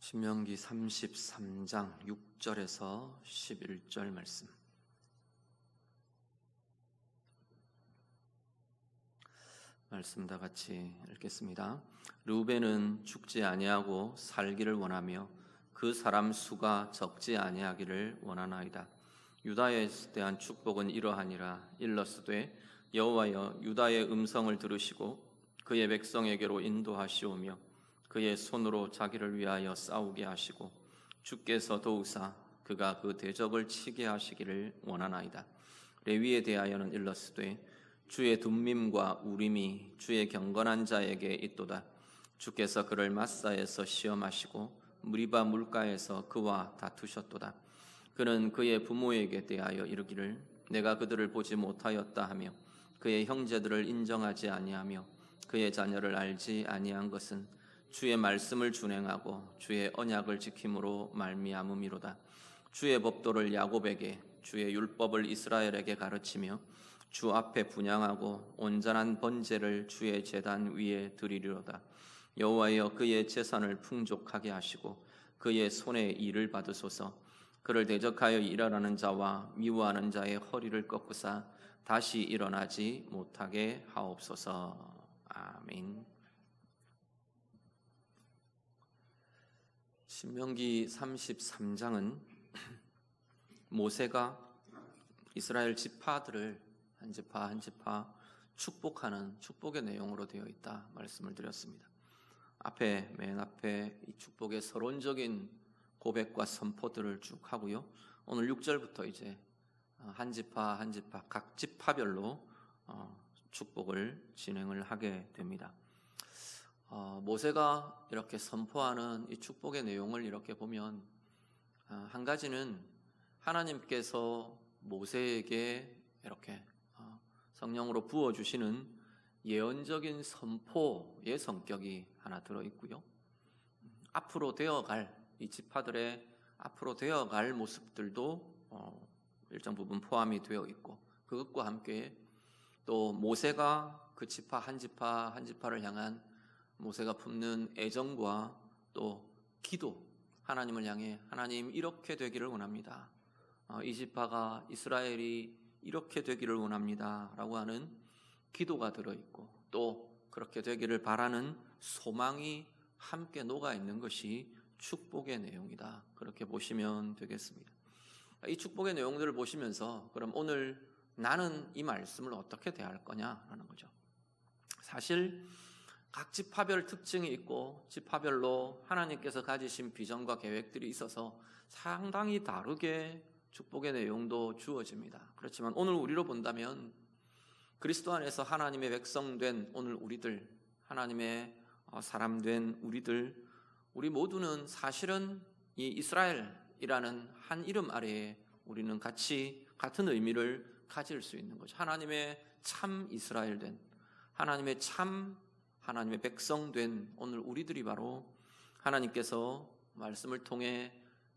신명기 33장 6절에서 11절 말씀. 말씀 다 같이 읽겠습니다. 르우벤은 죽지 아니하고 살기를 원하며 그 사람 수가 적지 아니하기를 원하나이다. 유다에 대한 축복은 이러하니라. 일러스되 여호와여 유다의 음성을 들으시고 그의 백성에게로 인도하시오며 그의 손으로 자기를 위하여 싸우게 하시고 주께서 도우사 그가 그 대적을 치게 하시기를 원하나이다. 레위에 대하여는 일러스되 주의 둠밈과 우림이 주의 경건한 자에게 있도다. 주께서 그를 마사에서 시험하시고 무리바 물가에서 그와 다투셨도다. 그는 그의 부모에게 대하여 이르기를 내가 그들을 보지 못하였다 하며 그의 형제들을 인정하지 아니하며 그의 자녀를 알지 아니한 것은 주의 말씀을 준행하고 주의 언약을 지킴으로 말미암음이로다. 주의 법도를 야곱에게 주의 율법을 이스라엘에게 가르치며 주 앞에 분향하고 온전한 번제를 주의 제단 위에 드리리로다. 여호와여 그의 재산을 풍족하게 하시고 그의 손에 일을 받으소서. 그를 대적하여 일하라는 자와 미워하는 자의 허리를 꺾으사 다시 일어나지 못하게 하옵소서. 아멘. 신명기 33장은 모세가 이스라엘 지파들을 한 지파 한 지파 축복하는 축복의 내용으로 되어 있다 말씀을 드렸습니다. 맨 앞에 이 축복의 서론적인 고백과 선포들을 쭉 하고요. 오늘 6절부터 이제 한 지파 한 지파 각 지파별로 축복을 진행을 하게 됩니다. 모세가 이렇게 선포하는 이 축복의 내용을 이렇게 보면 한 가지는 하나님께서 모세에게 이렇게 성령으로 부어주시는 예언적인 선포의 성격이 하나 들어있고요. 앞으로 되어갈 이 지파들의 앞으로 되어갈 모습들도 일정 부분 포함이 되어 있고 그것과 함께 또 모세가 그 지파 한 지파 한 지파를 향한 모세가 품는 애정과 또 기도, 하나님을 향해 하나님 이렇게 되기를 원합니다. 이 지파가 이스라엘이 이렇게 되기를 원합니다 라고 하는 기도가 들어있고 또 그렇게 되기를 바라는 소망이 함께 녹아있는 것이 축복의 내용이다. 그렇게 보시면 되겠습니다. 이 축복의 내용들을 보시면서 그럼 오늘 나는 이 말씀을 어떻게 대할 거냐라는 거죠. 사실 각 지파별 특징이 있고 지파별로 하나님께서 가지신 비전과 계획들이 있어서 상당히 다르게 축복의 내용도 주어집니다. 그렇지만 오늘 우리로 본다면 그리스도 안에서 하나님의 백성된 오늘 우리들, 하나님의 사람 된 우리들, 우리 모두는 사실은 이 이스라엘이라는 한 이름 아래에 우리는 같은 의미를 가질 수 있는 거죠. 하나님의 참 이스라엘 된, 하나님의 백성 된 오늘 우리들이 바로 하나님께서 말씀을 통해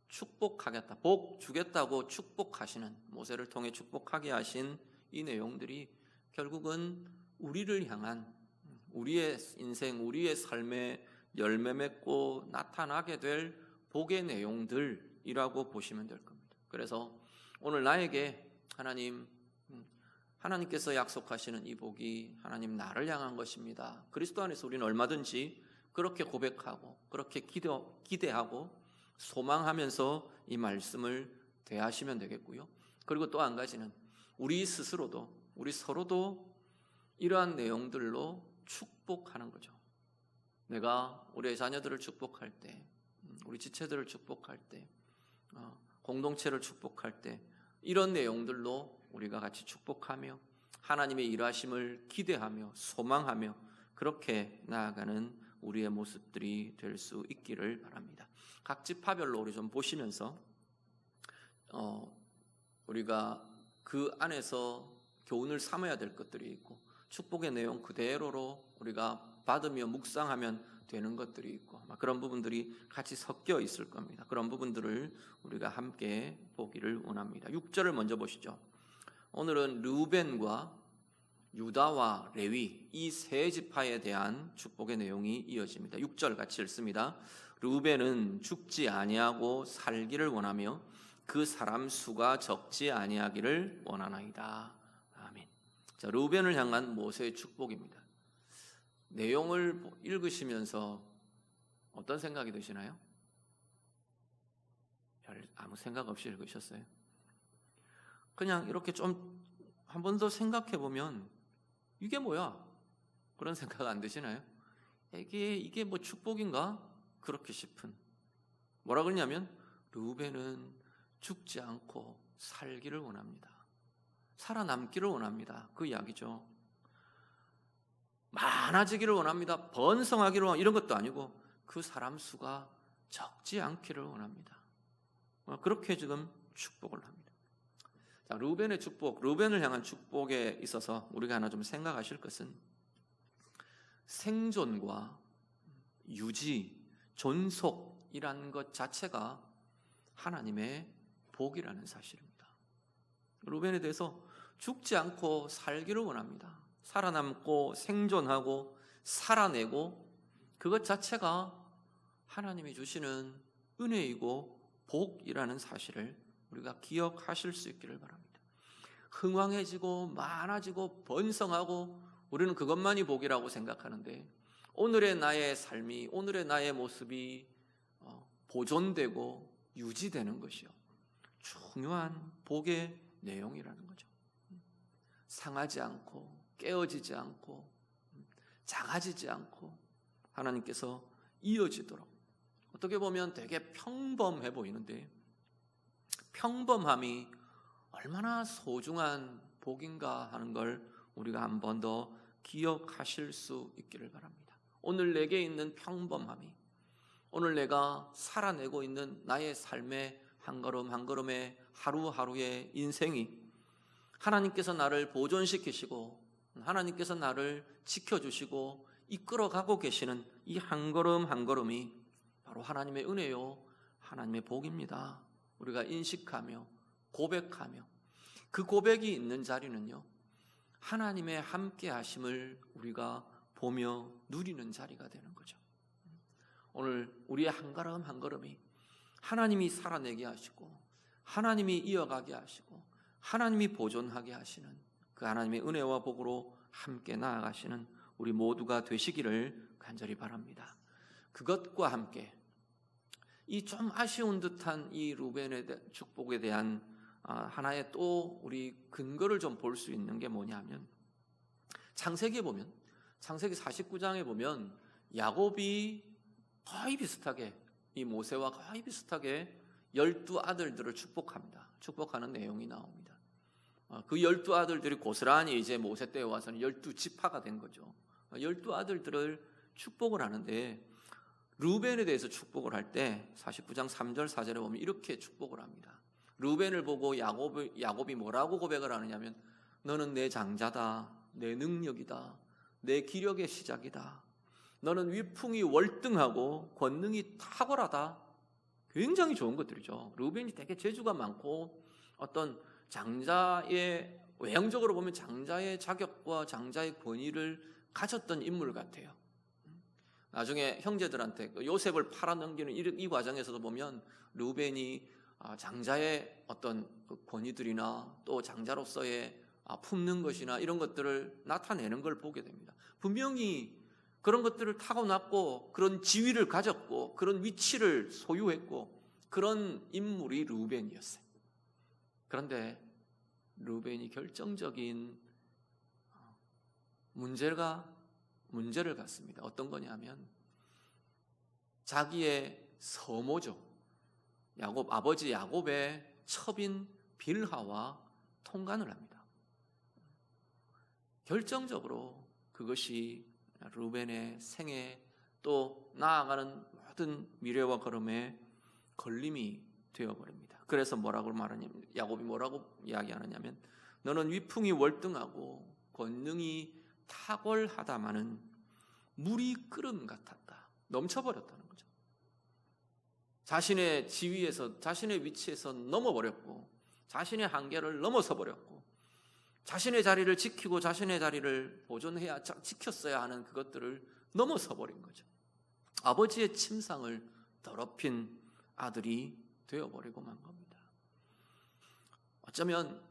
축복하겠다, 복 주겠다고 축복하시는, 모세를 통해 축복하게 하신 이 내용들이 결국은 우리를 향한 우리의 인생, 우리의 삶에 열매 맺고 나타나게 될 복의 내용들이라고 보시면 될 겁니다. 그래서 오늘 나에게 하나님께서 약속하시는 이 복이 하나님 나를 향한 것입니다. 그리스도 안에서 우리는 얼마든지 그렇게 고백하고 그렇게 기대하고 소망하면서 이 말씀을 대하시면 되겠고요. 그리고 또 한 가지는 우리 서로도 이러한 내용들로 축복하는 거죠. 내가 우리의 자녀들을 축복할 때, 우리 지체들을 축복할 때, 공동체를 축복할 때 이런 내용들로 우리가 같이 축복하며 하나님의 일하심을 기대하며 소망하며 그렇게 나아가는 우리의 모습들이 될 수 있기를 바랍니다. 각 지파별로 우리 좀 보시면서 우리가 그 안에서 교훈을 삼아야 될 것들이 있고 축복의 내용 그대로로 우리가 받으며 묵상하면 되는 것들이 있고 그런 부분들이 같이 섞여 있을 겁니다. 그런 부분들을 우리가 함께 보기를 원합니다. 6절을 먼저 보시죠. 오늘은 르우벤과 유다와 레위 이 세 지파에 대한 축복의 내용이 이어집니다. 6절 같이 읽습니다. 르우벤은 죽지 아니하고 살기를 원하며 그 사람 수가 적지 아니하기를 원하나이다. 아멘. 자, 르우벤을 향한 모세의 축복입니다. 내용을 읽으시면서 어떤 생각이 드시나요? 별 아무 생각 없이 읽으셨어요? 그냥 이렇게 좀 한 번 더 생각해 보면 이게 뭐야? 그런 생각 안 드시나요? 이게 뭐 축복인가? 그렇게 싶은. 뭐라 그러냐면 르우벤은 죽지 않고 살기를 원합니다. 살아남기를 원합니다. 그 이야기죠. 많아지기를 원합니다. 번성하기를 원합니다. 이런 것도 아니고 그 사람 수가 적지 않기를 원합니다. 그렇게 지금 축복을 합니다. 자, 르우벤의 축복, 르우벤을 향한 축복에 있어서 우리가 하나 좀 생각하실 것은 생존과 유지, 존속이라는 것 자체가 하나님의 복이라는 사실입니다. 르우벤에 대해서 죽지 않고 살기를 원합니다. 살아남고 생존하고 살아내고 그것 자체가 하나님이 주시는 은혜이고 복이라는 사실을 우리가 기억하실 수 있기를 바랍니다. 흥왕해지고 많아지고 번성하고 우리는 그것만이 복이라고 생각하는데 오늘의 나의 삶이, 오늘의 나의 모습이 보존되고 유지되는 것이요 중요한 복의 내용이라는 거죠. 상하지 않고 깨어지지 않고 작아지지 않고 하나님께서 이어지도록, 어떻게 보면 되게 평범해 보이는데 평범함이 얼마나 소중한 복인가 하는 걸 우리가 한 번 더 기억하실 수 있기를 바랍니다. 오늘 내게 있는 평범함이, 오늘 내가 살아내고 있는 나의 삶의 한 걸음 한 걸음의 하루하루의 인생이 하나님께서 나를 보존시키시고 하나님께서 나를 지켜주시고 이끌어가고 계시는 이 한 걸음 한 걸음이 바로 하나님의 은혜요 하나님의 복입니다. 우리가 인식하며 고백하며 그 고백이 있는 자리는요 하나님의 함께 하심을 우리가 보며 누리는 자리가 되는 거죠. 오늘 우리의 한 걸음 한 걸음이 하나님이 살아내게 하시고 하나님이 이어가게 하시고 하나님이 보존하게 하시는 그 하나님의 은혜와 복으로 함께 나아가시는 우리 모두가 되시기를 간절히 바랍니다. 그것과 함께 이 좀 아쉬운 듯한 이 르우벤의 축복에 대한 하나의 또 우리 근거를 좀 볼 수 있는 게 뭐냐면 창세기에 보면, 창세기 49장에 보면 야곱이 거의 비슷하게, 이 모세와 거의 비슷하게 12아들들을 축복합니다. 축복하는 내용이 나옵니다. 그 12아들들이 고스란히 이제 모세 때에 와서는 12지파가 된 거죠. 12아들들을 축복을 하는데 르우벤에 대해서 축복을 할 때 49장 3절 4절에 보면 이렇게 축복을 합니다. 르우벤을 보고 야곱이 뭐라고 고백을 하느냐면 너는 내 장자다, 내 능력이다, 내 기력의 시작이다, 너는 위풍이 월등하고 권능이 탁월하다. 굉장히 좋은 것들이죠. 르우벤이 되게 재주가 많고 어떤 장자의, 외형적으로 보면 장자의 자격과 장자의 권위를 가졌던 인물 같아요. 나중에 형제들한테 요셉을 팔아넘기는 이 과정에서도 보면 르우벤이 장자의 어떤 권위들이나 또 장자로서의 품는 것이나 이런 것들을 나타내는 걸 보게 됩니다. 분명히 그런 것들을 타고났고 그런 지위를 가졌고 그런 위치를 소유했고 그런 인물이 르우벤이었어요. 그런데 르우벤이 결정적인 문제를 갖습니다. 어떤 거냐면 자기의 서모죠. 아버지 야곱의 첩인 빌하와 통간을 합니다. 결정적으로 그것이 르우벤의 생애 또 나아가는 모든 미래와 걸음에 걸림이 되어버립니다. 그래서 뭐라고 말하냐면 야곱이 뭐라고 이야기하느냐면 너는 위풍이 월등하고 권능이 탁월하다마는 물이 끓음 같았다. 넘쳐버렸다는 거죠. 자신의 지위에서, 자신의 위치에서 넘어버렸고 자신의 한계를 넘어서 버렸고 자신의 자리를 지키고 자신의 자리를 지켰어야 하는 그것들을 넘어서 버린 거죠. 아버지의 침상을 더럽힌 아들이 되어버리고 만 겁니다. 어쩌면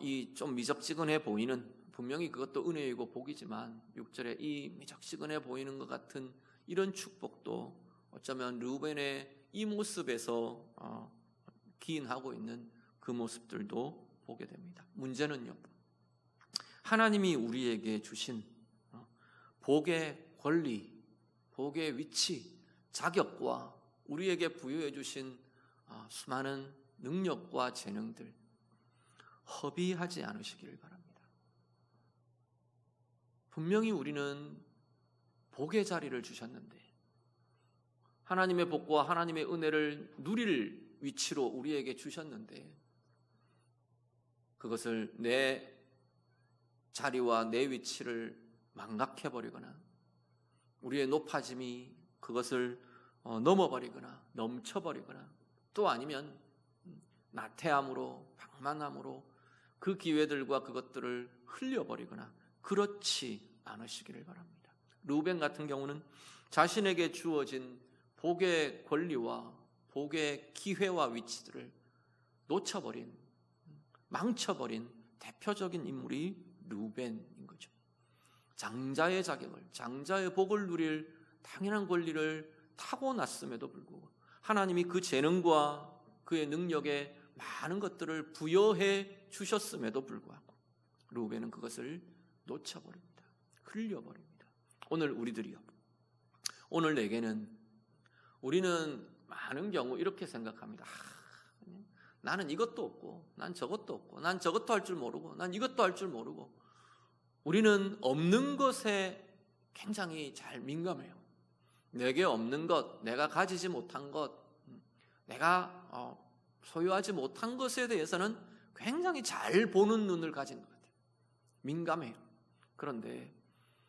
이 좀 미적지근해 보이는, 분명히 그것도 은혜이고 복이지만 6절에 이 미적지근해 보이는 것 같은 이런 축복도 어쩌면 르우벤의 이 모습에서 기인하고 있는 그 모습들도 보게 됩니다. 문제는요, 하나님이 우리에게 주신 복의 권리, 복의 위치, 자격과 우리에게 부여해 주신 수많은 능력과 재능들 허비하지 않으시기를 바랍니다. 분명히 우리는 복의 자리를 주셨는데, 하나님의 복과 하나님의 은혜를 누릴 위치로 우리에게 주셨는데, 그것을 내 자리와 내 위치를 망각해버리거나 우리의 높아짐이 그것을 넘어버리거나 넘쳐버리거나, 또 아니면 나태함으로 방만함으로 그 기회들과 그것들을 흘려버리거나 그렇지 않으시기를 바랍니다. 르우벤 같은 경우는 자신에게 주어진 복의 권리와 복의 기회와 위치들을 놓쳐버린, 망쳐버린 대표적인 인물이 르우벤인 거죠. 장자의 자격을, 장자의 복을 누릴 당연한 권리를 타고났음에도 불구하고 하나님이 그 재능과 그의 능력에 많은 것들을 부여해 주셨음에도 불구하고 르우벤은 그것을 놓쳐버립니다. 흘려버립니다. 오늘 우리들이요, 오늘 내게는, 우리는 많은 경우 이렇게 생각합니다. 나는 이것도 없고 난 저것도 없고 난 저것도 할 줄 모르고 난 이것도 할 줄 모르고, 우리는 없는 것에 굉장히 잘 민감해요. 내게 없는 것, 내가 가지지 못한 것, 내가 소유하지 못한 것에 대해서는 굉장히 잘 보는 눈을 가진 것 같아요. 민감해요. 그런데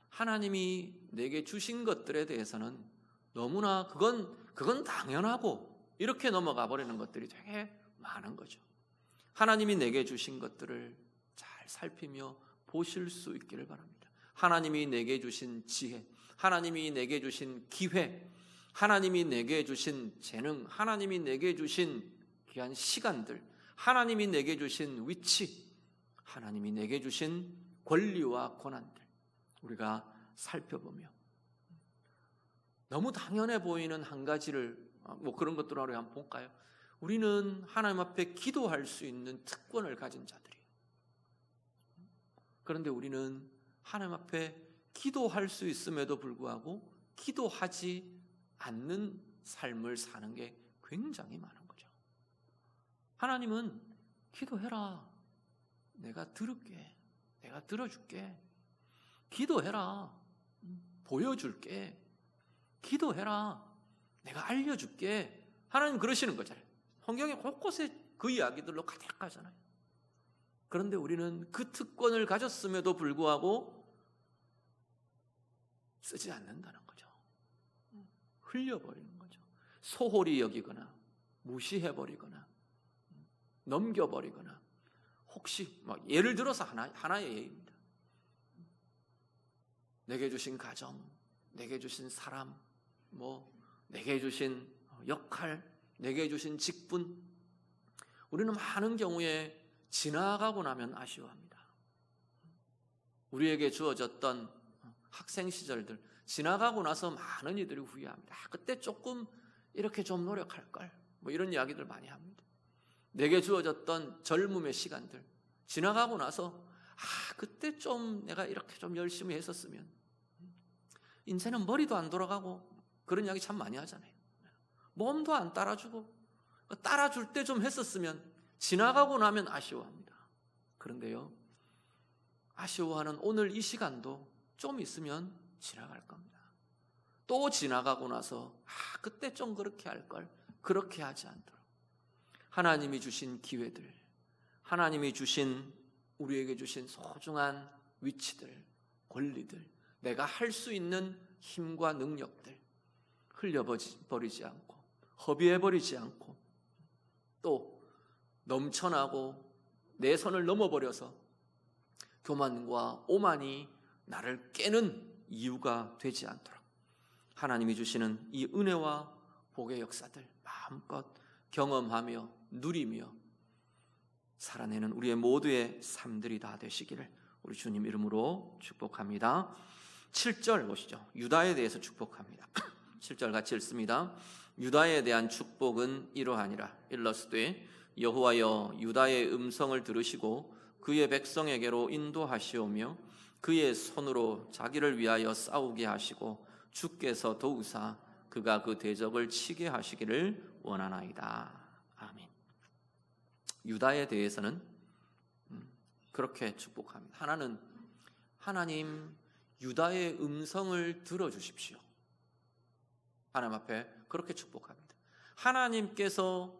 하나님이 내게 주신 것들에 대해서는 너무나 그건 당연하고 이렇게 넘어가 버리는 것들이 되게 많은 거죠. 하나님이 내게 주신 것들을 잘 살피며 보실 수 있기를 바랍니다. 하나님이 내게 주신 지혜, 하나님이 내게 주신 기회, 하나님이 내게 주신 재능, 하나님이 내게 주신 귀한 시간들, 하나님이 내게 주신 위치, 하나님이 내게 주신 권리와 권한들, 우리가 살펴보며 너무 당연해 보이는 한 가지를, 그런 것들을 우리 한번 볼까요? 우리는 하나님 앞에 기도할 수 있는 특권을 가진 자들이에요. 그런데 우리는 하나님 앞에 기도할 수 있음에도 불구하고 기도하지 않는 삶을 사는 게 굉장히 많은 거죠. 하나님은 기도해라, 내가 들을게, 내가 들어줄게, 기도해라, 보여줄게, 기도해라, 내가 알려줄게. 하나님 그러시는 거잖아요. 성경에 곳곳에 그 이야기들로 가득하잖아요. 그런데 우리는 그 특권을 가졌음에도 불구하고 쓰지 않는다는 거죠. 흘려버리는 거죠. 소홀히 여기거나 무시해버리거나 넘겨버리거나, 혹시 예를 들어서 하나의 예입니다. 내게 주신 가정, 내게 주신 사람, 내게 주신 역할, 내게 주신 직분, 우리는 많은 경우에 지나가고 나면 아쉬워합니다. 우리에게 주어졌던 학생 시절들 지나가고 나서 많은 이들이 후회합니다. 그때 조금 이렇게 좀 노력할 걸, 이런 이야기들 많이 합니다. 내게 주어졌던 젊음의 시간들 지나가고 나서 그때 좀 내가 이렇게 좀 열심히 했었으면, 인생은 머리도 안 돌아가고 그런 이야기 참 많이 하잖아요. 몸도 안 따라주고, 따라줄 때 좀 했었으면, 지나가고 나면 아쉬워합니다. 그런데요, 아쉬워하는 오늘 이 시간도 좀 있으면 지나갈 겁니다. 또 지나가고 나서 그때 좀 그렇게 할 걸, 그렇게 하지 않도록 하나님이 주신 기회들, 하나님이 주신, 우리에게 주신 소중한 위치들, 권리들, 내가 할 수 있는 힘과 능력들 흘려버리지 않고, 허비해버리지 않고, 또 넘쳐나고 내 손을 넘어버려서 교만과 오만이 나를 깨는 이유가 되지 않도록 하나님이 주시는 이 은혜와 복의 역사들 마음껏 경험하며 누리며 살아내는 우리의 모두의 삶들이 다 되시기를 우리 주님 이름으로 축복합니다. 7절 보시죠. 유다에 대해서 축복합니다. 7절 같이 읽습니다. 유다에 대한 축복은 이러하니라. 일러스되 여호와여 유다의 음성을 들으시고 그의 백성에게로 인도하시오며 그의 손으로 자기를 위하여 싸우게 하시고 주께서 도우사 그가 그 대적을 치게 하시기를 원하나이다. 아멘. 유다에 대해서는 그렇게 축복합니다. 하나님 유다의 음성을 들어주십시오. 하나님 앞에 그렇게 축복합니다. 하나님께서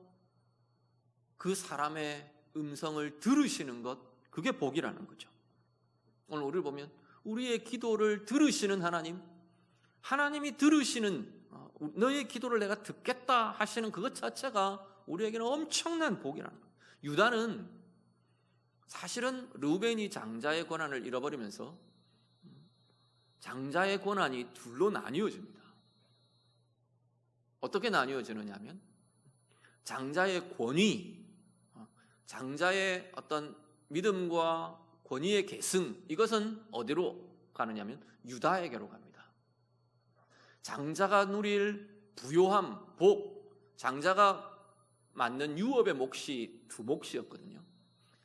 그 사람의 음성을 들으시는 것, 그게 복이라는 거죠. 오늘 우리를 보면 우리의 기도를 들으시는 하나님이 들으시는 너의 기도를 내가 듣겠다 하시는 그것 자체가 우리에게는 엄청난 복이라는 거예요. 유다는 사실은 르우벤이 장자의 권한을 잃어버리면서 장자의 권한이 둘로 나뉘어집니다. 어떻게 나뉘어지느냐 하면 장자의 권위, 장자의 어떤 믿음과 권위의 계승, 이것은 어디로 가느냐면 유다에게로 갑니다. 장자가 누릴 부요함, 복, 장자가 맞는 유업의 몫이 두 몫이었거든요.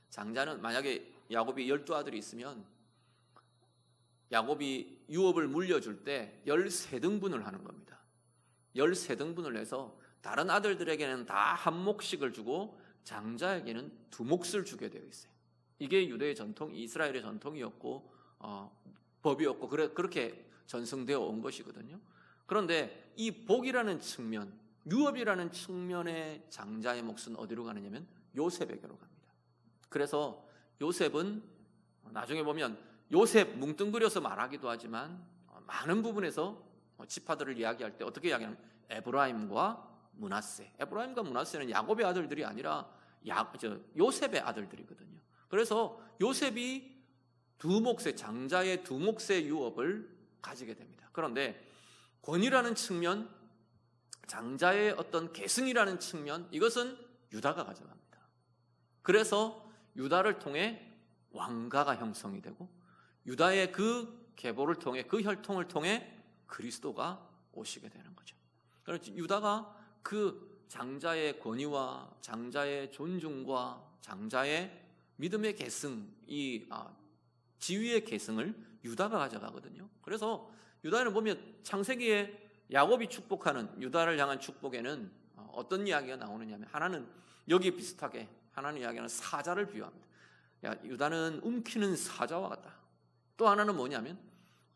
장자는 만약에 야곱이 12아들이 있으면 야곱이 유업을 물려줄 때 13등분을 하는 겁니다. 13등분을 해서 다른 아들들에게는 다 한 몫씩을 주고 장자에게는 두 몫을 주게 되어 있어요. 이게 유대의 전통, 이스라엘의 전통이었고 법이었고 그렇게 전승되어 온 것이거든요. 그런데 이 복이라는 측면, 유업이라는 측면의 장자의 몫은 어디로 가느냐면 요셉에게로 갑니다. 그래서 요셉은 나중에 보면 요셉 뭉뚱그려서 말하기도 하지만 많은 부분에서 지파들을 이야기할 때 어떻게 이야기하냐면 에브라임과 므낫세. 에브라임과 므낫세는 야곱의 아들들이 아니라 요셉의 아들들이거든요. 그래서 요셉이 장자의 두 몫의 유업을 가지게 됩니다. 그런데 권위라는 측면, 장자의 어떤 계승이라는 측면, 이것은 유다가 가져갑니다. 그래서 유다를 통해 왕가가 형성이 되고 유다의 그 계보를 통해, 그 혈통을 통해 그리스도가 오시게 되는 거죠. 그래서 유다가 그 장자의 권위와 장자의 존중과 장자의 믿음의 계승, 이 지위의 계승을 유다가 가져가거든요. 그래서 유다는 보면 창세기에 야곱이 축복하는 유다를 향한 축복에는 어떤 이야기가 나오느냐면 하나는 여기 비슷하게 하나는 이야기하는 사자를 비유합니다. 유다는 움키는 사자와 같다. 또 하나는 뭐냐면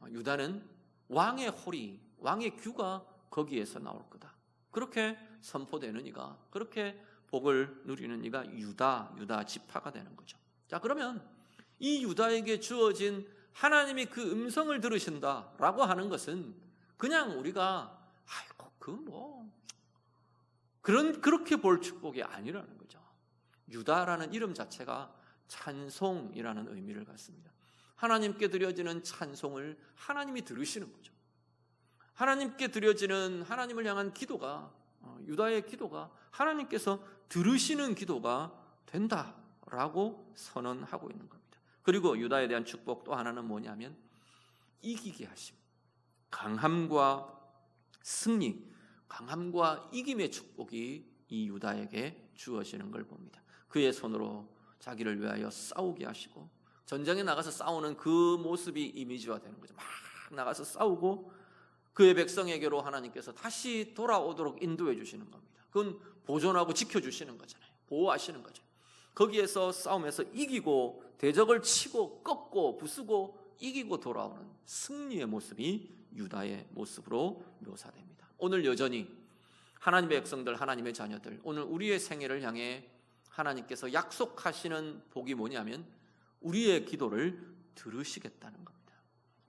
유다는 왕의 호리, 왕의 규가 거기에서 나올 거다. 그렇게 선포되는 이가, 그렇게 복을 누리는 이가 유다 지파가 되는 거죠. 자, 그러면 이 유다에게 주어진 하나님이 그 음성을 들으신다라고 하는 것은 그냥 우리가 그렇게 볼 축복이 아니라는 거죠. 유다라는 이름 자체가 찬송이라는 의미를 갖습니다. 하나님께 드려지는 찬송을 하나님이 들으시는 거죠. 하나님께 드려지는 하나님을 향한 기도가, 유다의 기도가 하나님께서 들으시는 기도가 된다라고 선언하고 있는 겁니다. 그리고 유다에 대한 축복 또 하나는 뭐냐면 이기게 하심, 강함과 승리, 강함과 이김의 축복이 이 유다에게 주어지는 걸 봅니다. 그의 손으로 자기를 위하여 싸우게 하시고, 전쟁에 나가서 싸우는 그 모습이 이미지화되는 거죠. 막 나가서 싸우고 그의 백성에게로 하나님께서 다시 돌아오도록 인도해 주시는 겁니다. 그건 보존하고 지켜주시는 거잖아요. 보호하시는 거죠. 거기에서 싸움에서 이기고 대적을 치고 꺾고 부수고 이기고 돌아오는 승리의 모습이 유다의 모습으로 묘사됩니다. 오늘 여전히 하나님의 백성들, 하나님의 자녀들, 오늘 우리의 생애를 향해 하나님께서 약속하시는 복이 뭐냐면 우리의 기도를 들으시겠다는 겁니다.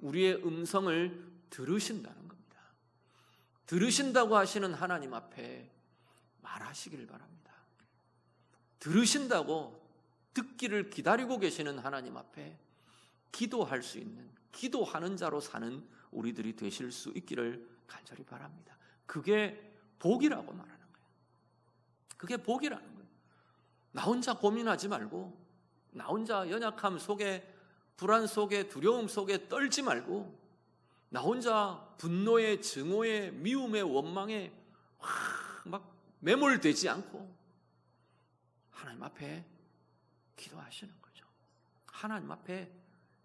우리의 음성을 들으신다는 겁니다. 들으신다고 하시는 하나님 앞에 말하시길 바랍니다. 들으신다고 듣기를 기다리고 계시는 하나님 앞에 기도할 수 있는, 기도하는 자로 사는 우리들이 되실 수 있기를 간절히 바랍니다. 그게 복이라고 말하는 거예요. 그게 복이라는 거예요. 나 혼자 고민하지 말고, 나 혼자 연약함 속에, 불안 속에, 두려움 속에 떨지 말고, 나 혼자 분노에, 증오에, 미움에, 원망에 막 매몰되지 않고 하나님 앞에 기도하시는 거죠. 하나님 앞에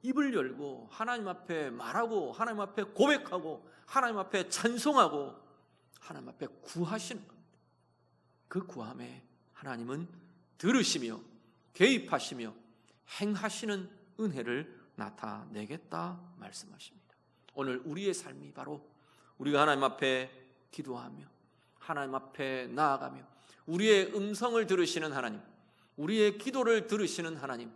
입을 열고, 하나님 앞에 말하고, 하나님 앞에 고백하고, 하나님 앞에 찬송하고, 하나님 앞에 구하시는 겁니다. 그 구함에 하나님은 들으시며 개입하시며 행하시는 은혜를 나타내겠다 말씀하십니다. 오늘 우리의 삶이 바로 우리가 하나님 앞에 기도하며 하나님 앞에 나아가며 우리의 음성을 들으시는 하나님, 우리의 기도를 들으시는 하나님,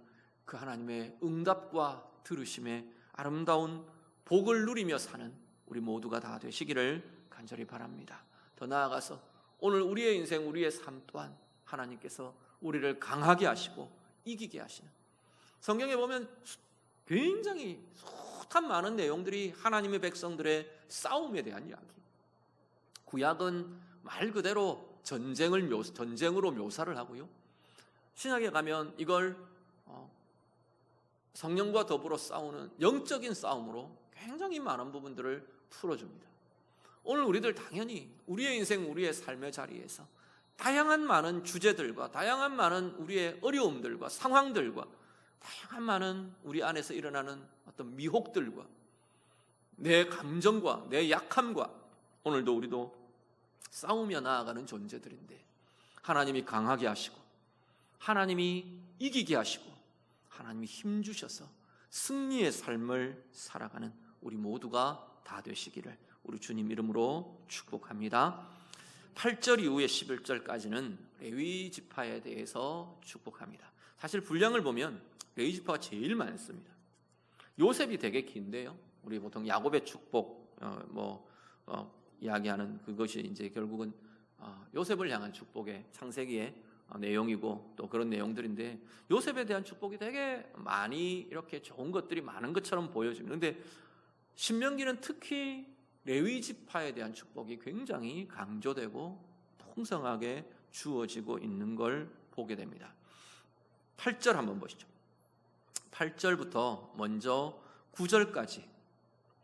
그 하나님의 응답과 들으심의 아름다운 복을 누리며 사는 우리 모두가 다 되시기를 간절히 바랍니다. 더 나아가서 오늘 우리의 인생, 우리의 삶 또한 하나님께서 우리를 강하게 하시고 이기게 하시는, 성경에 보면 굉장히 숱한 많은 내용들이 하나님의 백성들의 싸움에 대한 이야기. 구약은 말 그대로 전쟁으로 묘사를 하고요, 신약에 가면 이걸 성령과 더불어 싸우는 영적인 싸움으로 굉장히 많은 부분들을 풀어줍니다. 오늘 우리들 당연히 우리의 인생, 우리의 삶의 자리에서 다양한 많은 주제들과 다양한 많은 우리의 어려움들과 상황들과 다양한 많은 우리 안에서 일어나는 어떤 미혹들과 내 감정과 내 약함과 오늘도 우리도 싸우며 나아가는 존재들인데, 하나님이 강하게 하시고 하나님이 이기게 하시고 하나님이 힘주셔서 승리의 삶을 살아가는 우리 모두가 다 되시기를 우리 주님 이름으로 축복합니다. 8절 이후에 11절까지는 레위 지파에 대해서 축복합니다. 사실 분량을 보면 레위 지파가 제일 많습니다. 요셉이 되게 긴데요, 우리 보통 야곱의 축복 이야기하는 그것이 이제 결국은 요셉을 향한 축복의 창세기의 내용이고 또 그런 내용들인데, 요셉에 대한 축복이 되게 많이 이렇게 좋은 것들이 많은 것처럼 보여집니다. 그런데 신명기는 특히 레위 지파에 대한 축복이 굉장히 강조되고 풍성하게 주어지고 있는 걸 보게 됩니다. 8절 한번 보시죠. 8절부터 먼저 9절까지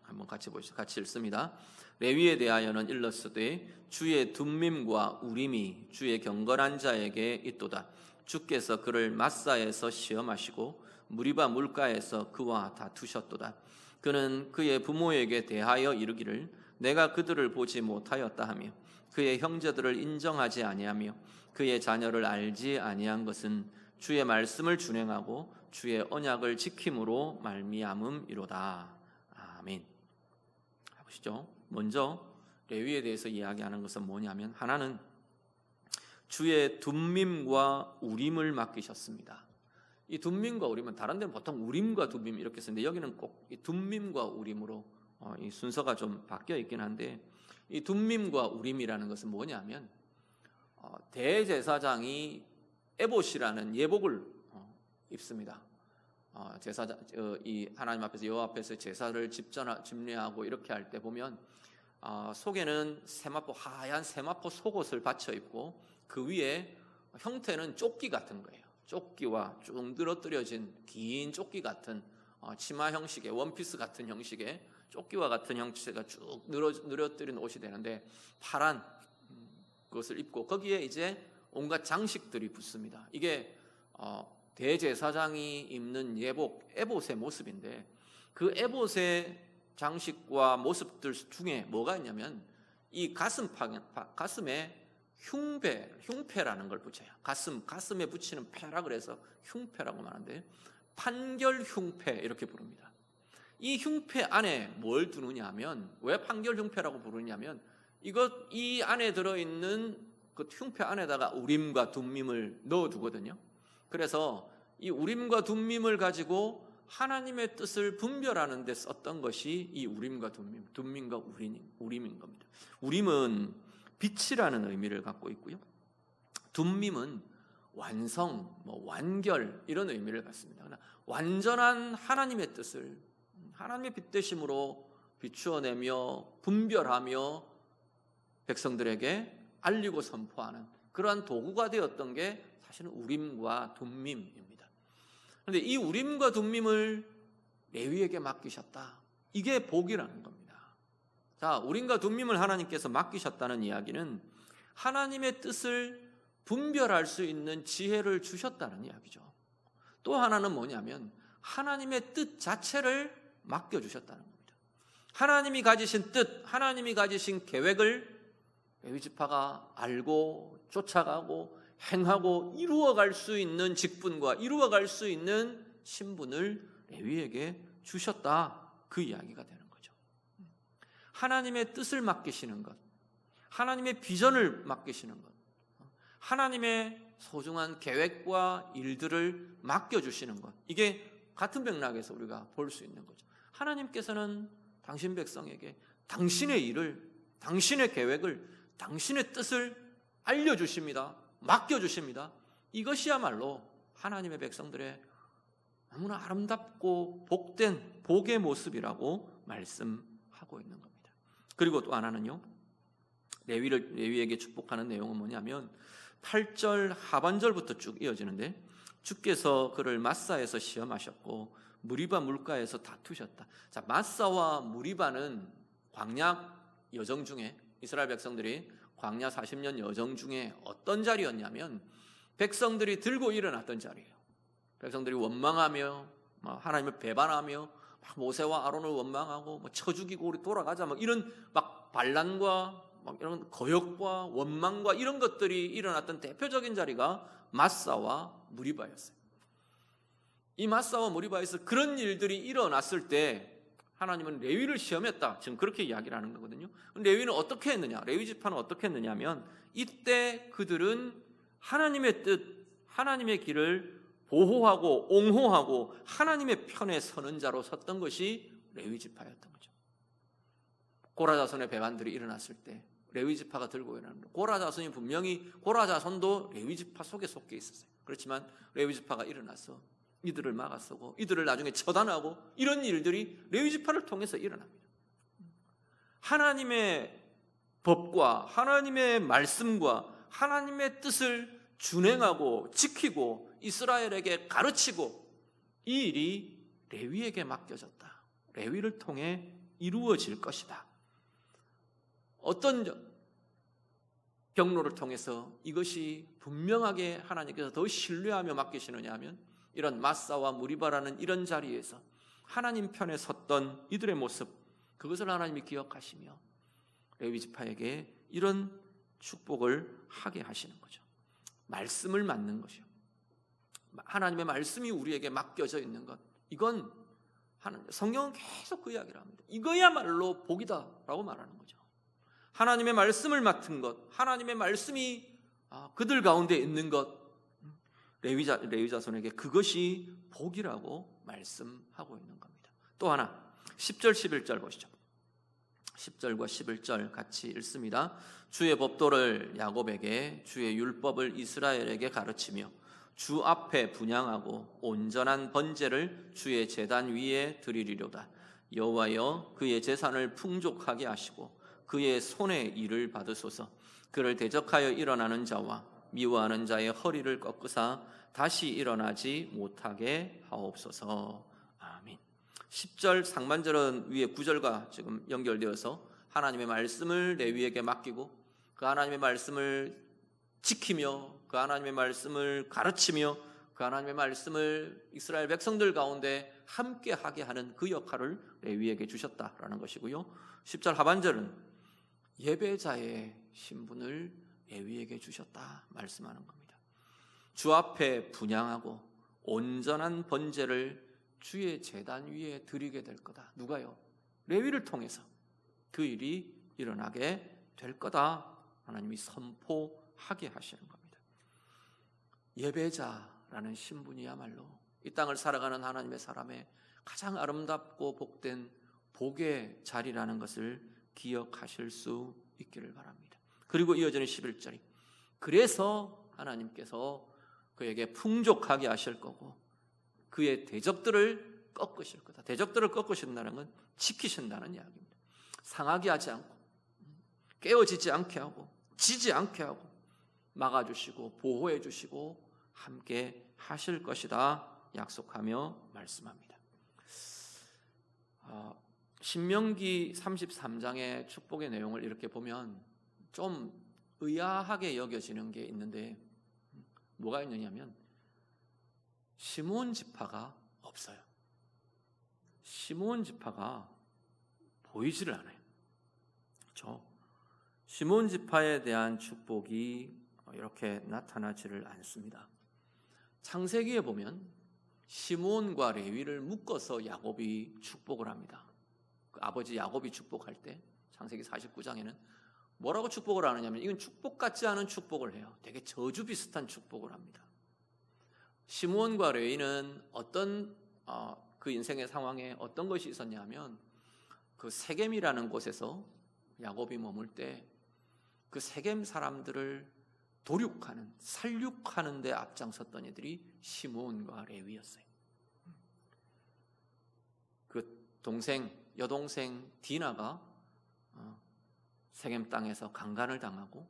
한번 같이 보시죠. 같이 읽습니다. 레위에 대하여는 일렀으되 주의 둠밈과 우림이 주의 경건한 자에게 있도다. 주께서 그를 마사에서 시험하시고 무리바 물가에서 그와 다투셨도다. 그는 그의 부모에게 대하여 이르기를 내가 그들을 보지 못하였다 하며 그의 형제들을 인정하지 아니하며 그의 자녀를 알지 아니한 것은 주의 말씀을 준행하고 주의 언약을 지킴으로 말미암음이로다. 아멘. 보시죠. 먼저 레위에 대해서 이야기하는 것은 뭐냐면, 하나는 주의 둠밈과 우림을 맡기셨습니다. 이 둠밈과 우림은 다른 데는 보통 우림과 둠밈 이렇게 쓰는데 여기는 꼭 이 둠밈과 우림으로 이 순서가 좀 바뀌어 있긴 한데, 이 둠밈과 우림이라는 것은 뭐냐면 대제사장이 에봇이라는 예복을 입습니다. 제사장 이 하나님 앞에서 여호와 앞에서 제사를 집례하고 이렇게 할 때 보면 속에는 세마포, 하얀 세마포 속옷을 받쳐 입고 그 위에 형태는 조끼 같은 거예요. 조끼와 쭉 늘어뜨려진 긴 조끼 같은 치마 형식의, 원피스 같은 형식의 조끼와 같은 형체가 쭉 늘어뜨린 옷이 되는데, 파란 그것을 입고 거기에 이제 온갖 장식들이 붙습니다. 이게 대제사장이 입는 예복, 에봇의 모습인데, 그 에봇의 장식과 모습들 중에 뭐가 있냐면 이 가슴에 흉패라는 걸 붙여요. 가슴에 붙이는 패라 그래서 흉패라고 말하는데, 판결 흉패 이렇게 부릅니다. 이 흉패 안에 뭘 두느냐 하면, 왜 판결 흉패라고 부르냐면 이 안에 들어있는 그 흉패 안에다가 우림과 둠밈을 넣어두거든요. 그래서 이 우림과 둠밈을 가지고 하나님의 뜻을 분별하는 데 썼던 것이 이 우림과 둠밈과 우림인 겁니다. 우림은 빛이라는 의미를 갖고 있고요, 둠밈은 완성, 완결 이런 의미를 갖습니다. 완전한 하나님의 뜻을 하나님의 빛되심으로 비추어내며 분별하며 백성들에게 알리고 선포하는 그러한 도구가 되었던 게 사실은 우림과 둠밈입니다. 그런데 이 우림과 둠밈을 레위에게 맡기셨다. 이게 복이라는 겁니다. 자, 우림과 둠밈을 하나님께서 맡기셨다는 이야기는 하나님의 뜻을 분별할 수 있는 지혜를 주셨다는 이야기죠. 또 하나는 뭐냐면 하나님의 뜻 자체를 맡겨주셨다는 겁니다. 하나님이 가지신 뜻, 하나님이 가지신 계획을 레위지파가 알고 쫓아가고 행하고 이루어갈 수 있는 직분과 이루어갈 수 있는 신분을 레위에게 주셨다. 그 이야기가 되는 거죠. 하나님의 뜻을 맡기시는 것, 하나님의 비전을 맡기시는 것, 하나님의 소중한 계획과 일들을 맡겨주시는 것, 이게 같은 맥락에서 우리가 볼 수 있는 거죠. 하나님께서는 당신 백성에게 당신의 일을, 당신의 계획을, 당신의 뜻을 알려주십니다. 맡겨주십니다. 이것이야말로 하나님의 백성들의 너무나 아름답고 복된 복의 모습이라고 말씀하고 있는 겁니다. 그리고 또 하나는요, 레위에게 축복하는 내용은 뭐냐면 8절 하반절부터 쭉 이어지는데, 주께서 그를 마사에서 시험하셨고 무리바 물가에서 다투셨다. 자, 마사와 무리바는 광야 여정 중에, 이스라엘 백성들이 광야 40년 여정 중에 어떤 자리였냐면 백성들이 들고 일어났던 자리예요. 백성들이 원망하며 하나님을 배반하며 모세와 아론을 원망하고 쳐 죽이고 우리 돌아가자 이런 반란과 이런 거역과 원망과 이런 것들이 일어났던 대표적인 자리가 마사와 무리바였어요. 이 마사와 무리바에서 그런 일들이 일어났을 때 하나님은 레위를 시험했다. 지금 그렇게 이야기를 하는 거거든요. 레위는 어떻게 했느냐? 레위 지파는 어떻게 했느냐면 이때 그들은 하나님의 뜻, 하나님의 길을 보호하고 옹호하고 하나님의 편에 서는 자로 섰던 것이 레위 지파였던 거죠. 고라 자손의 배반들이 일어났을 때 레위 지파가 들고 일어나는 거예요. 고라 자손이 분명히 고라 자손도 레위 지파 속에 속해 있었어요. 그렇지만 레위 지파가 일어나서 이들을 막아서고 이들을 나중에 처단하고 이런 일들이 레위 지파를 통해서 일어납니다. 하나님의 법과 하나님의 말씀과 하나님의 뜻을 준행하고 지키고 이스라엘에게 가르치고 이 일이 레위에게 맡겨졌다. 레위를 통해 이루어질 것이다. 어떤 경로를 통해서 이것이 분명하게 하나님께서 더 신뢰하며 맡기시느냐 하면 이런 마사와 무리바라는 이런 자리에서 하나님 편에 섰던 이들의 모습, 그것을 하나님이 기억하시며 레위 지파에게 이런 축복을 하게 하시는 거죠. 말씀을 맡는 것이요. 하나님의 말씀이 우리에게 맡겨져 있는 것, 이건 성경은 계속 그 이야기를 합니다. 이거야말로 복이다라고 말하는 거죠. 하나님의 말씀을 맡은 것, 하나님의 말씀이 그들 가운데 있는 것, 레위 자손에게 그것이 복이라고 말씀하고 있는 겁니다. 또 하나 10절 11절 보시죠. 10절과 11절 같이 읽습니다. 주의 법도를 야곱에게, 주의 율법을 이스라엘에게 가르치며 주 앞에 분향하고 온전한 번제를 주의 제단 위에 드리리로다. 여호와여, 그의 재산을 풍족하게 하시고 그의 손의 일을 받으소서. 그를 대적하여 일어나는 자와 미워하는 자의 허리를 꺾으사 다시 일어나지 못하게 하옵소서. 아멘. 10절 상반절은 위에 9절과 지금 연결되어서 하나님의 말씀을 레위에게 맡기고 그 하나님의 말씀을 지키며 그 하나님의 말씀을 가르치며 그 하나님의 말씀을 이스라엘 백성들 가운데 함께 하게 하는 그 역할을 레위에게 주셨다라는 것이고요. 10절 하반절은 예배자의 신분을 레위에게 주셨다 말씀하는 겁니다. 주 앞에 분향하고 온전한 번제를 주의 제단 위에 드리게 될 거다. 누가요? 레위를 통해서 그 일이 일어나게 될 거다. 하나님이 선포하게 하시는 겁니다. 예배자라는 신분이야말로 이 땅을 살아가는 하나님의 사람의 가장 아름답고 복된 복의 자리라는 것을 기억하실 수 있기를 바랍니다. 그리고 이어지는 11절이 그래서 하나님께서 그에게 풍족하게 하실 거고 그의 대적들을 꺾으실 거다. 대적들을 꺾으신다는 건 지키신다는 이야기입니다. 상하게 하지 않고 깨어지지 않게 하고 지지 않게 하고 막아주시고 보호해 주시고 함께 하실 것이다 약속하며 말씀합니다. 신명기 33장의 축복의 내용을 이렇게 보면 좀 의아하게 여겨지는 게 있는데 뭐가 있느냐면 시므온 지파가 없어요. 시므온 지파가 보이지를 않아요. 그렇죠? 시므온 지파에 대한 축복이 이렇게 나타나지를 않습니다. 창세기에 보면 시므온과 레위를 묶어서 야곱이 축복을 합니다. 그 아버지 야곱이 축복할 때 창세기 49장에는 뭐라고 축복을 하느냐면 이건 축복 같지 않은 축복을 해요. 되게 저주 비슷한 축복을 합니다. 시므온과 레위는 어떤 그 인생의 상황에 어떤 것이 있었냐면 그 세겜이라는 곳에서 야곱이 머물 때 그 세겜 사람들을 도륙하는, 살육하는 데 앞장섰던 이들이 시므온과 레위였어요. 그 여동생 디나가 세겜 땅에서 강간을 당하고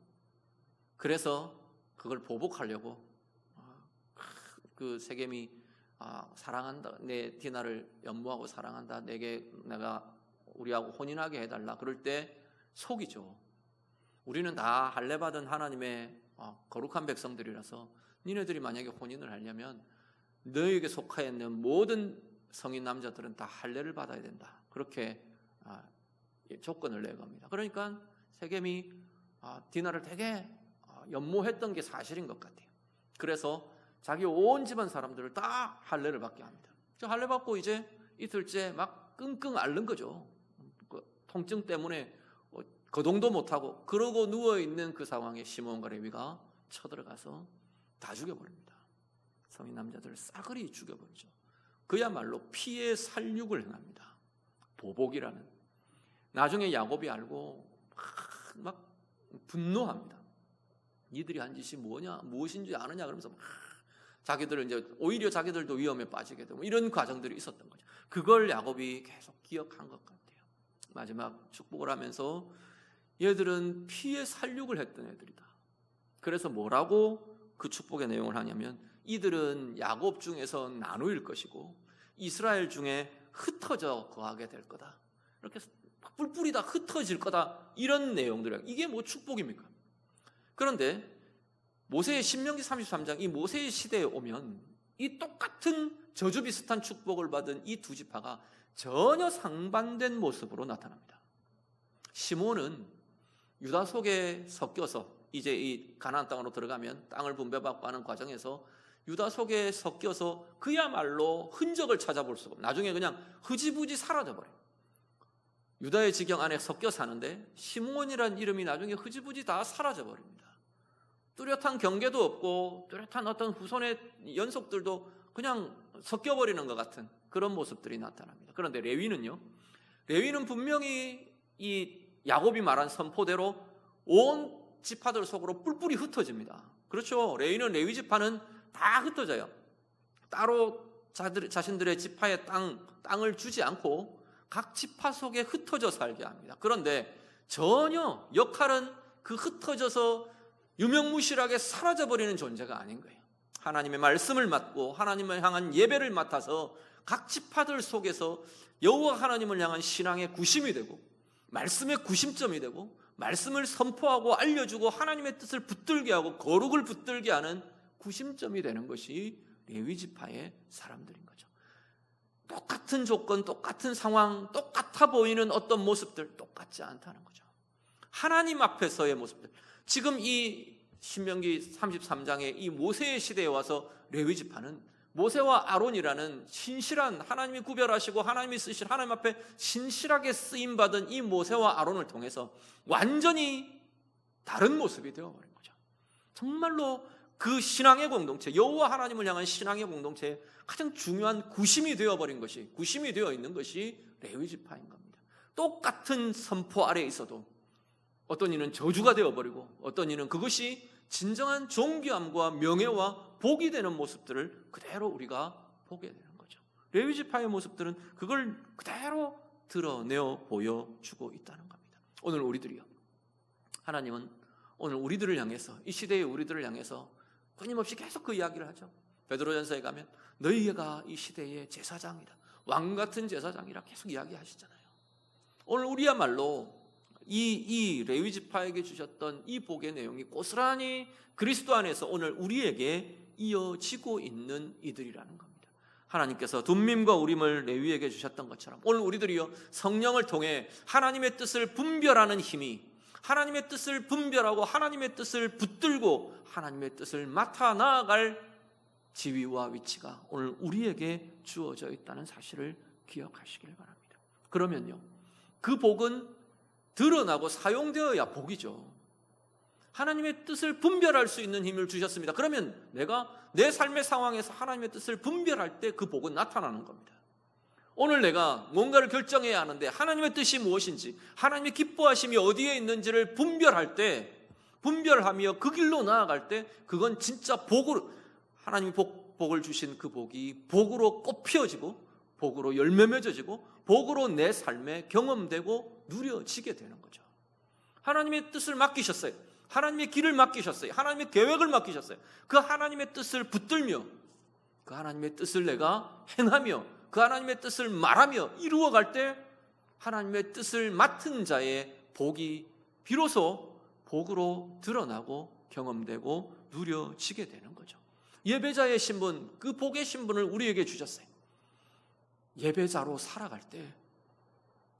그래서 그걸 보복하려고 그 세겜이 사랑한다, 내 디나를 연모하고 사랑한다, 내가 우리하고 혼인하게 해달라 그럴 때 속이죠. 우리는 다 할례받은 하나님의 거룩한 백성들이라서 니네들이 만약에 혼인을 하려면 너에게 속하여 있는 모든 성인 남자들은 다 할례를 받아야 된다. 그렇게 조건을 내겁니다. 그러니까 세겜이 디나를 되게 연모했던 게 사실인 것 같아요. 그래서 자기 온 집안 사람들을 다 할례를 받게 합니다. 할례 받고 이제 이틀째 막 끙끙 앓는 거죠. 그 통증 때문에 거동도 못하고 그러고 누워있는 그 상황에 시므온과 레위가 쳐들어가서 다 죽여버립니다. 성인 남자들을 싸그리 죽여버리죠. 그야말로 피의 살육을 행합니다. 보복이라는. 나중에 야곱이 알고 막 분노합니다. 니들이 한 짓이 무엇인지 아느냐 그러면서 자기들을 이제 오히려 자기들도 위험에 빠지게 되고 이런 과정들이 있었던 거죠. 그걸 야곱이 계속 기억한 것 같아요. 마지막 축복을 하면서 얘들은 피의 살육을 했던 애들이다. 그래서 뭐라고 그 축복의 내용을 하냐면 이들은 야곱 중에서 나누일 것이고 이스라엘 중에 흩어져 거하게 될 거다. 이렇게 뿔뿔이 다 흩어질 거다. 이런 내용들이에요. 이게 뭐 축복입니까? 그런데 모세의 신명기 33장 이 모세의 시대에 오면 이 똑같은 저주 비슷한 축복을 받은 이 두 지파가 전혀 상반된 모습으로 나타납니다. 시므온은 유다 속에 섞여서 이제 이 가나안 땅으로 들어가면 땅을 분배받고 하는 과정에서 유다 속에 섞여서 그야말로 흔적을 찾아볼 수가 없어요. 나중에 그냥 흐지부지 사라져버려요. 유다의 지경 안에 섞여 사는데 시므온이라는 이름이 나중에 흐지부지 다 사라져버립니다. 뚜렷한 경계도 없고 뚜렷한 어떤 후손의 연속들도 그냥 섞여버리는 것 같은 그런 모습들이 나타납니다. 그런데 레위는요, 레위는 분명히 이 야곱이 말한 선포대로 온 지파들 속으로 뿔뿔이 흩어집니다. 그렇죠. 레위는 레위 지파는 다 흩어져요. 따로 자신들의 지파의 땅을 주지 않고 각 지파 속에 흩어져 살게 합니다. 그런데 전혀 역할은 그 흩어져서 유명무실하게 사라져버리는 존재가 아닌 거예요. 하나님의 말씀을 맡고 하나님을 향한 예배를 맡아서 각 지파들 속에서 여호와 하나님을 향한 신앙의 구심이 되고 말씀의 구심점이 되고 말씀을 선포하고 알려주고 하나님의 뜻을 붙들게 하고 거룩을 붙들게 하는 구심점이 되는 것이 레위 지파의 사람들인 거죠. 똑같은 조건, 똑같은 상황, 똑같아 보이는 어떤 모습들 똑같지 않다는 거죠. 하나님 앞에서의 모습들. 지금 이 신명기 33장의 이 모세의 시대에 와서 레위 지파는 모세와 아론이라는 신실한 하나님이 구별하시고 하나님이 쓰실 하나님 앞에 신실하게 쓰임받은 이 모세와 아론을 통해서 완전히 다른 모습이 되어버린 거죠. 정말로 그 신앙의 공동체, 여호와 하나님을 향한 신앙의 공동체에 가장 중요한 구심이 되어버린 것이, 구심이 되어 있는 것이 레위 지파인 겁니다. 똑같은 선포 아래에 있어도 어떤 이는 저주가 되어버리고 어떤 이는 그것이 진정한 존귀함과 명예와 복이 되는 모습들을 그대로 우리가 보게 되는 거죠. 레위 지파의 모습들은 그걸 그대로 드러내어 보여주고 있다는 겁니다. 오늘 우리들이요, 하나님은 오늘 우리들을 향해서, 이 시대의 우리들을 향해서 끊임없이 계속 그 이야기를 하죠. 베드로전서에 가면 너희가 이 시대의 제사장이다, 왕같은 제사장이라 계속 이야기하시잖아요. 오늘 우리야말로 이 레위 지파에게 주셨던 이 복의 내용이 고스란히 그리스도 안에서 오늘 우리에게 이어지고 있는 이들이라는 겁니다. 하나님께서 둠밈과 우림을 레위에게 주셨던 것처럼 오늘 우리들이요, 성령을 통해 하나님의 뜻을 분별하는 힘이, 하나님의 뜻을 분별하고 하나님의 뜻을 붙들고 하나님의 뜻을 맡아 나아갈 지위와 위치가 오늘 우리에게 주어져 있다는 사실을 기억하시길 바랍니다. 그러면요, 그 복은 드러나고 사용되어야 복이죠. 하나님의 뜻을 분별할 수 있는 힘을 주셨습니다. 그러면 내가 내 삶의 상황에서 하나님의 뜻을 분별할 때 그 복은 나타나는 겁니다. 오늘 내가 뭔가를 결정해야 하는데 하나님의 뜻이 무엇인지, 하나님의 기뻐하심이 어디에 있는지를 분별할 때, 분별하며 그 길로 나아갈 때 그건 진짜 복으로, 하나님이 복을 주신 그 복이 복으로 꽃 피어지고 복으로 열매 맺어지고 복으로 내 삶에 경험되고 누려지게 되는 거죠. 하나님의 뜻을 맡기셨어요. 하나님의 길을 맡기셨어요. 하나님의 계획을 맡기셨어요. 그 하나님의 뜻을 붙들며 그 하나님의 뜻을 내가 행하며 그 하나님의 뜻을 말하며 이루어갈 때 하나님의 뜻을 맡은 자의 복이 비로소 복으로 드러나고 경험되고 누려지게 되는 거죠. 예배자의 신분, 그 복의 신분을 우리에게 주셨어요. 예배자로 살아갈 때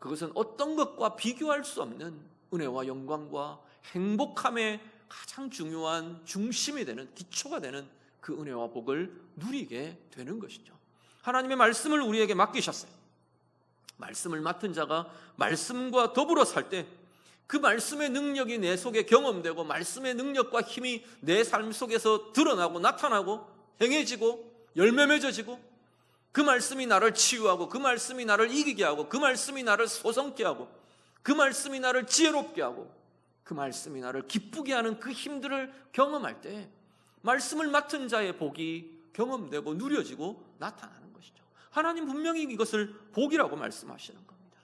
그것은 어떤 것과 비교할 수 없는 은혜와 영광과 행복함의 가장 중요한 중심이 되는, 기초가 되는 그 은혜와 복을 누리게 되는 것이죠. 하나님의 말씀을 우리에게 맡기셨어요. 말씀을 맡은 자가 말씀과 더불어 살 때 그 말씀의 능력이 내 속에 경험되고 말씀의 능력과 힘이 내 삶 속에서 드러나고 나타나고 행해지고 열매 맺어지고 그 말씀이 나를 치유하고 그 말씀이 나를 이기게 하고 그 말씀이 나를 소성케 하고 그 말씀이 나를 지혜롭게 하고 그 말씀이 나를 기쁘게 하는 그 힘들을 경험할 때 말씀을 맡은 자의 복이 경험되고 누려지고 나타나는 것이죠. 하나님 분명히 이것을 복이라고 말씀하시는 겁니다.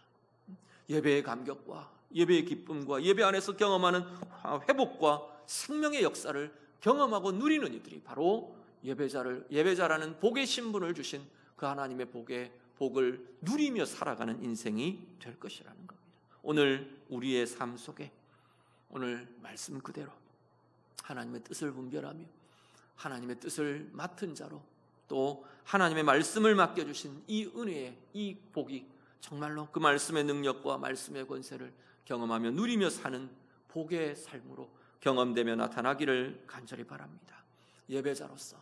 예배의 감격과 예배의 기쁨과 예배 안에서 경험하는 회복과 생명의 역사를 경험하고 누리는 이들이 바로 예배자라는 복의 신분을 주신 그 하나님의 복을 누리며 살아가는 인생이 될 것이라는 겁니다. 오늘 우리의 삶 속에 오늘 말씀 그대로 하나님의 뜻을 분별하며 하나님의 뜻을 맡은 자로 또 하나님의 말씀을 맡겨주신 이 은혜의 이 복이 정말로 그 말씀의 능력과 말씀의 권세를 경험하며 누리며 사는 복의 삶으로 경험되며 나타나기를 간절히 바랍니다. 예배자로서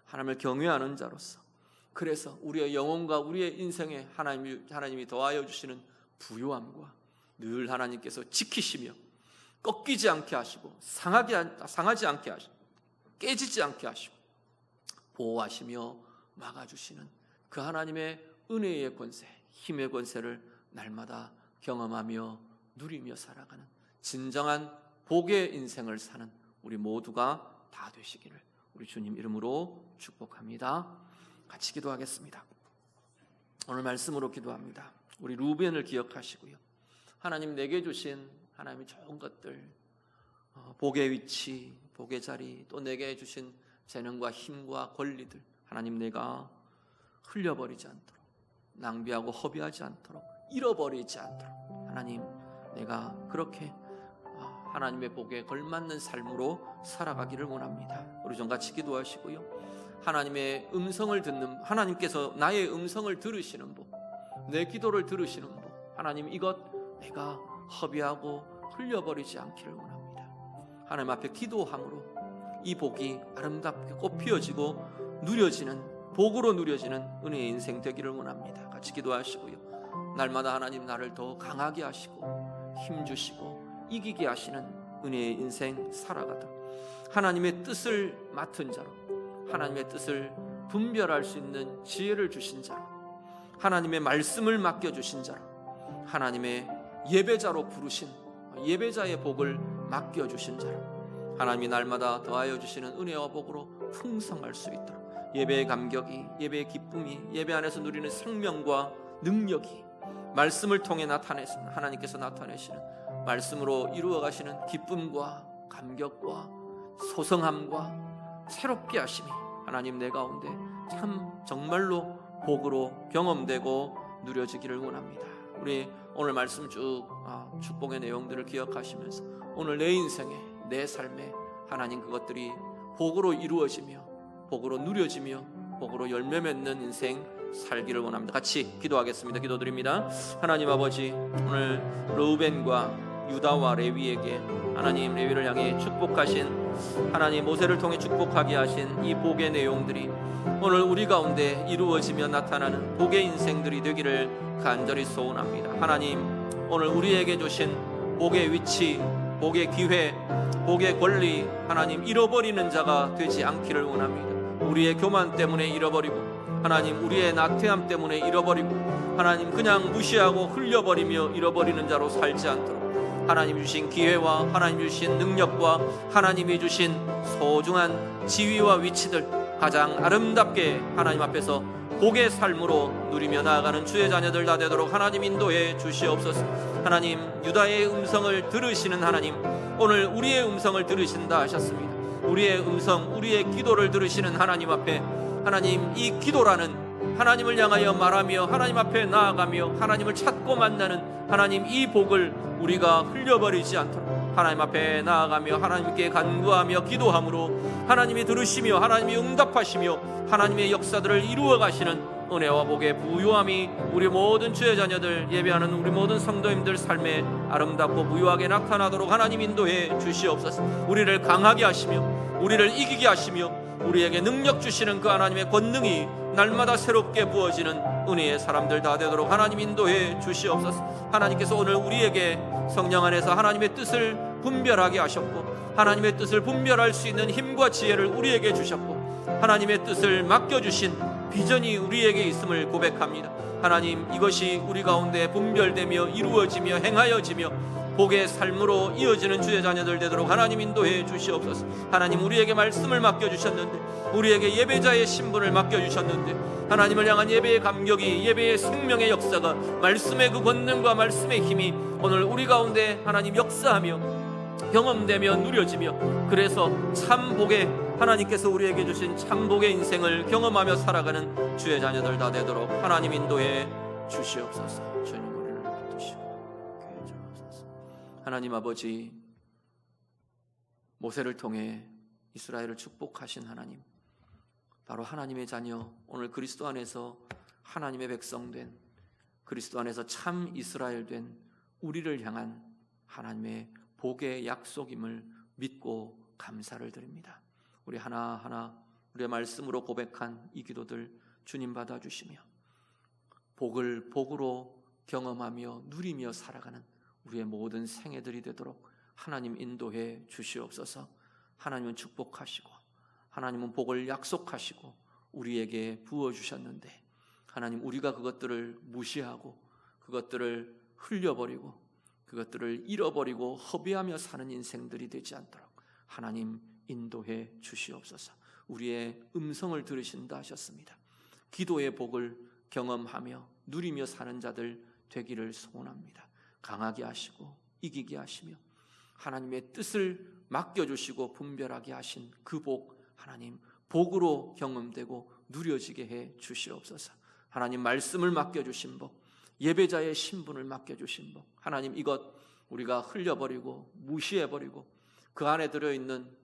하나님을 경외하는 자로서 그래서 우리의 영혼과 우리의 인생에 하나님이 더하여 주시는 부요함과 늘 하나님께서 지키시며 꺾이지 않게 하시고 상하지 않게 하시고 깨지지 않게 하시고 보호하시며 막아주시는 그 하나님의 은혜의 권세, 힘의 권세를 날마다 경험하며 누리며 살아가는 진정한 복의 인생을 사는 우리 모두가 다 되시기를 우리 주님 이름으로 축복합니다. 같이 기도하겠습니다. 오늘 말씀으로 기도합니다. 우리 루벤을 기억하시고요. 하나님 내게 주신 하나님의 좋은 것들, 복의 위치, 복의 자리, 또 내게 주신 재능과 힘과 권리들 하나님 내가 흘려버리지 않도록 낭비하고 허비하지 않도록 잃어버리지 않도록 하나님 내가 그렇게 하나님의 복에 걸맞는 삶으로 살아가기를 원합니다. 우리 좀 같이 기도하시고요. 하나님의 음성을 듣는 하나님께서 나의 음성을 들으시는 복, 내 기도를 들으시는 복 하나님 이것 내가 허비하고 흘려버리지 않기를 원합니다. 하나님 앞에 기도함으로 이 복이 아름답게 꽃 피어지고 누려지는 복으로 누려지는 은혜의 인생 되기를 원합니다. 같이 기도하시고요. 날마다 하나님 나를 더 강하게 하시고 힘주시고 이기게 하시는 은혜의 인생 살아가도록 하나님의 뜻을 맡은 자로 하나님의 뜻을 분별할 수 있는 지혜를 주신 자로 하나님의 말씀을 맡겨주신 자로 하나님의 예배자로 부르신 예배자의 복을 맡겨주신 자로 하나님이 날마다 더하여 주시는 은혜와 복으로 풍성할 수 있도록 예배의 감격이 예배의 기쁨이 예배 안에서 누리는 생명과 능력이 말씀을 통해 하나님께서 나타내시는 말씀으로 이루어 가시는 기쁨과 감격과 소성함과 새롭게 하심이 하나님 내 가운데 참 정말로 복으로 경험되고 누려지기를 원합니다. 우리 오늘 말씀 쭉 축복의 내용들을 기억하시면서 오늘 내 인생에, 내 삶에 하나님 그것들이 복으로 이루어지며 복으로 누려지며 복으로 열매 맺는 인생 살기를 원합니다. 같이 기도하겠습니다. 기도드립니다. 하나님 아버지, 오늘 르우벤과 유다와 레위에게 하나님 레위를 향해 축복하신 하나님 모세를 통해 축복하게 하신 이 복의 내용들이 오늘 우리 가운데 이루어지며 나타나는 복의 인생들이 되기를 간절히 소원합니다. 하나님, 오늘 우리에게 주신 복의 위치, 복의 기회, 복의 권리 하나님 잃어버리는 자가 되지 않기를 원합니다. 우리의 교만 때문에 잃어버리고 하나님 우리의 나태함 때문에 잃어버리고 하나님 그냥 무시하고 흘려버리며 잃어버리는 자로 살지 않도록 하나님이 주신 기회와 하나님이 주신 능력과 하나님이 주신 소중한 지위와 위치들 가장 아름답게 하나님 앞에서 복의 삶으로 누리며 나아가는 주의 자녀들 다 되도록 하나님 인도해 주시옵소서. 하나님, 유다의 음성을 들으시는 하나님, 오늘 우리의 음성을 들으신다 하셨습니다. 우리의 음성, 우리의 기도를 들으시는 하나님 앞에 하나님, 이 기도라는 하나님을 향하여 말하며 하나님 앞에 나아가며 하나님을 찾고 만나는 하나님, 이 복을 우리가 흘려버리지 않도록 하나님 앞에 나아가며 하나님께 간구하며 기도함으로 하나님이 들으시며 하나님이 응답하시며 하나님의 역사들을 이루어 가시는 은혜와 복의 부유함이 우리 모든 주의 자녀들 예배하는 우리 모든 성도님들 삶에 아름답고 부유하게 나타나도록 하나님 인도해 주시옵소서. 우리를 강하게 하시며 우리를 이기게 하시며 우리에게 능력 주시는 그 하나님의 권능이 날마다 새롭게 부어지는 은혜의 사람들 다 되도록 하나님 인도해 주시옵소서. 하나님께서 오늘 우리에게 성령 안에서 하나님의 뜻을 분별하게 하셨고 하나님의 뜻을 분별할 수 있는 힘과 지혜를 우리에게 주셨고 하나님의 뜻을 맡겨주신 비전이 우리에게 있음을 고백합니다. 하나님, 이것이 우리 가운데 분별되며 이루어지며 행하여지며 복의 삶으로 이어지는 주의 자녀들 되도록 하나님 인도해 주시옵소서. 하나님, 우리에게 말씀을 맡겨주셨는데 우리에게 예배자의 신분을 맡겨주셨는데 하나님을 향한 예배의 감격이 예배의 생명의 역사가 말씀의 그 권능과 말씀의 힘이 오늘 우리 가운데 하나님 역사하며 경험되며 누려지며 그래서 참 복의 하나님께서 우리에게 주신 참 복의 인생을 경험하며 살아가는 주의 자녀들 다 되도록 하나님 인도해 주시옵소서. 주님 우리를 붙드시고 주옵소서. 하나님 아버지, 모세를 통해 이스라엘을 축복하신 하나님, 바로 하나님의 자녀, 오늘 그리스도 안에서 하나님의 백성된 그리스도 안에서 참 이스라엘 된 우리를 향한 하나님의 복의 약속임을 믿고 감사를 드립니다. 우리 하나하나 우리의 말씀으로 고백한 이 기도들 주님 받아주시며 복을 복으로 경험하며 누리며 살아가는 우리의 모든 생애들이 되도록 하나님 인도해 주시옵소서. 하나님은 축복하시고 하나님은 복을 약속하시고 우리에게 부어주셨는데 하나님, 우리가 그것들을 무시하고 그것들을 흘려버리고 그것들을 잃어버리고 허비하며 사는 인생들이 되지 않도록 하나님 인도해 주시옵소서. 우리의 음성을 들으신다 하셨습니다. 기도의 복을 경험하며 누리며 사는 자들 되기를 소원합니다. 강하게 하시고 이기게 하시며 하나님의 뜻을 맡겨주시고 분별하게 하신 그 복, 하나님 복으로 경험되고 누려지게 해 주시옵소서. 하나님 말씀을 맡겨주신 복, 예배자의 신분을 맡겨주신 복, 하나님 이것 우리가 흘려버리고 무시해버리고 그 안에 들어있는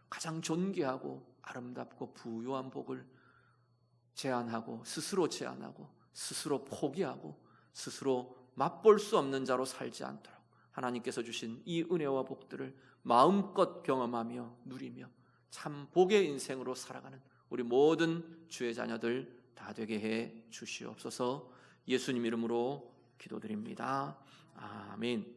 가장 존귀하고 아름답고 부유한 복을 제한하고 스스로 제한하고 스스로 포기하고 스스로 맛볼 수 없는 자로 살지 않도록 하나님께서 주신 이 은혜와 복들을 마음껏 경험하며 누리며 참 복의 인생으로 살아가는 우리 모든 주의 자녀들 다 되게 해 주시옵소서. 예수님 이름으로 기도드립니다. 아멘.